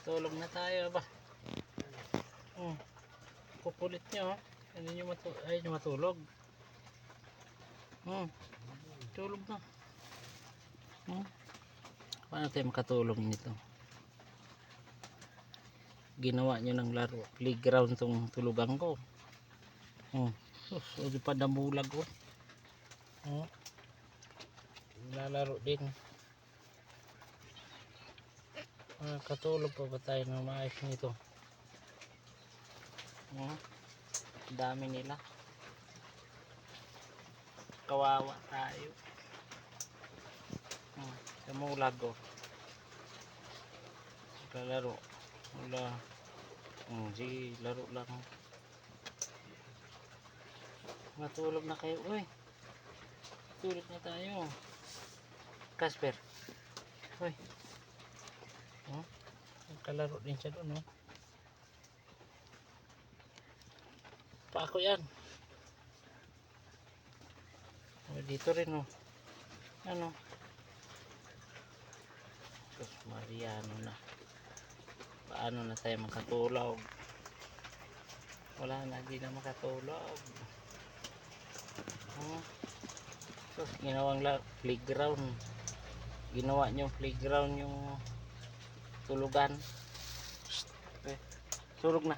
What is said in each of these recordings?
Tulog na tayo ba? Kukulit nyo. Hindi nyo matulog. Tulog na. Paano tayo makatulog nito? Ginawa nyo ng laro. Playground tong tulugan ko. Hindi pa damulag ko. Lalaro din. Katulog pa ba tayo ng maayos nito? Dami nila. Kawawa tayo. Damulag ko. Lalaro. Wala. Sige, laro lang. Matulog na kayo. Uy. Tulog na tayo. Casper. Uy. Kalaro din siya doon, Pa ako yan. Dito rin, Ano? Sus, Mariano na. Paano na tayo makatulog? Wala na, di na makatulog. Sus, ginawang playground. Ginawa nyo playground yung tulugan. Okay. Tulog na.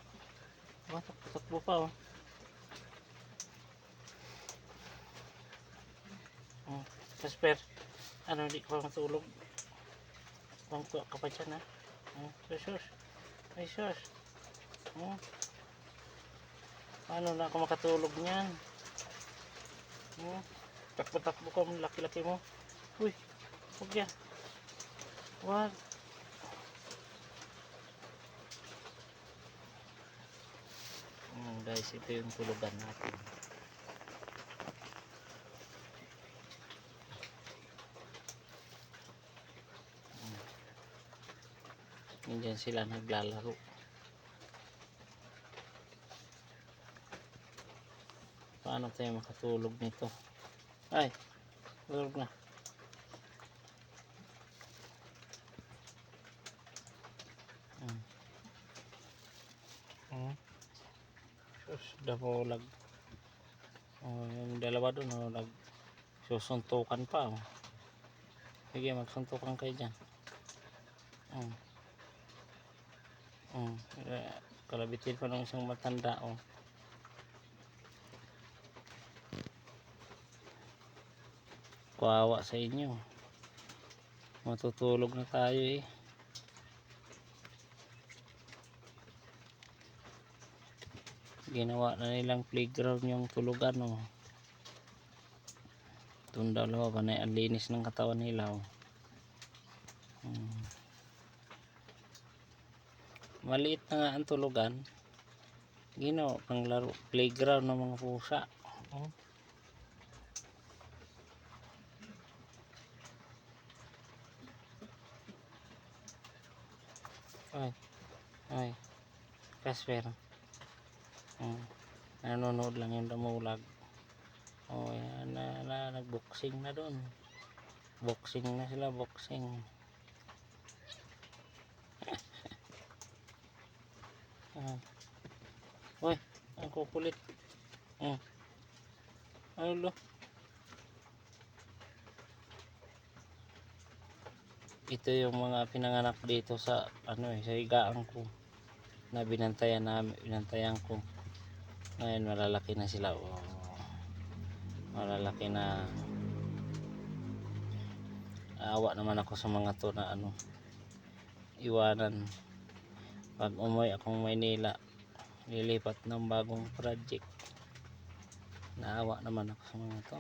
Takbo pa, Casper, ano, di ko matulog. Bangko ka pa dyan, sus. Ay, sus. Paano na ako makatulog niyan? Takbo-takbo ka, laki-laki mo. Uy, huwag yan. Wag. Guys, ito yung tulugan natin. Diyan sila naglalaro. Paano tayo makatulog nito? Ay, tulog na. Sus, damulag. Yung dalawa doon, nagsusuntukan pa. Sige, magsuntukan kayo dyan. Kalabitin pa ng isang matanda, Kawawa sa inyo. Matutulog na tayo, Ginawa na nilang playground yung tulugan, Itong dalawa, panay ang linis ng katawan nila, Maliit na nga ang tulugan. Ginawa pang laro, playground ng mga pusa. Ay, Casper. Nanonood lang yung damulag. Yan na, nagboxing na doon. Boxing na sila, boxing. Uy, ang kukulit. Ano? Ito yung mga pinanganak dito sa sa higaan ko na binantayan ko. Ngayon malalaki na sila. Malalaki na. Awa naman ako sa mga to na iwanan. Pag umuwi akong Maynila, lilipat ng bagong project. Naawa naman ako sa mga to.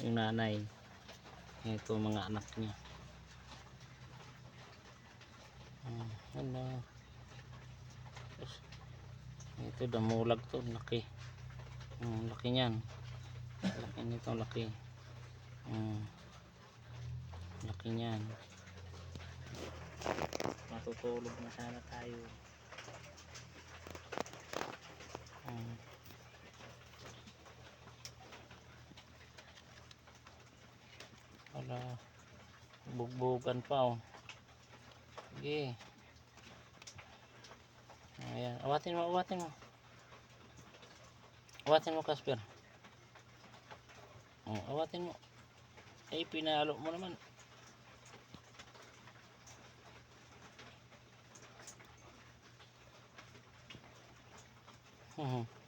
Yung nanay, ito mga anak niya. Ito damulag to, laki. Laki niyan. Laki nito, laki. Laki niyan. Matutulog na sana tayo. Wala, bugbugan pa, Sige. Ayan. Awatin mo, awatin mo. Awatin mo, Casper. Oh, awatin mo. Ay, pinalo mo naman. Mhm.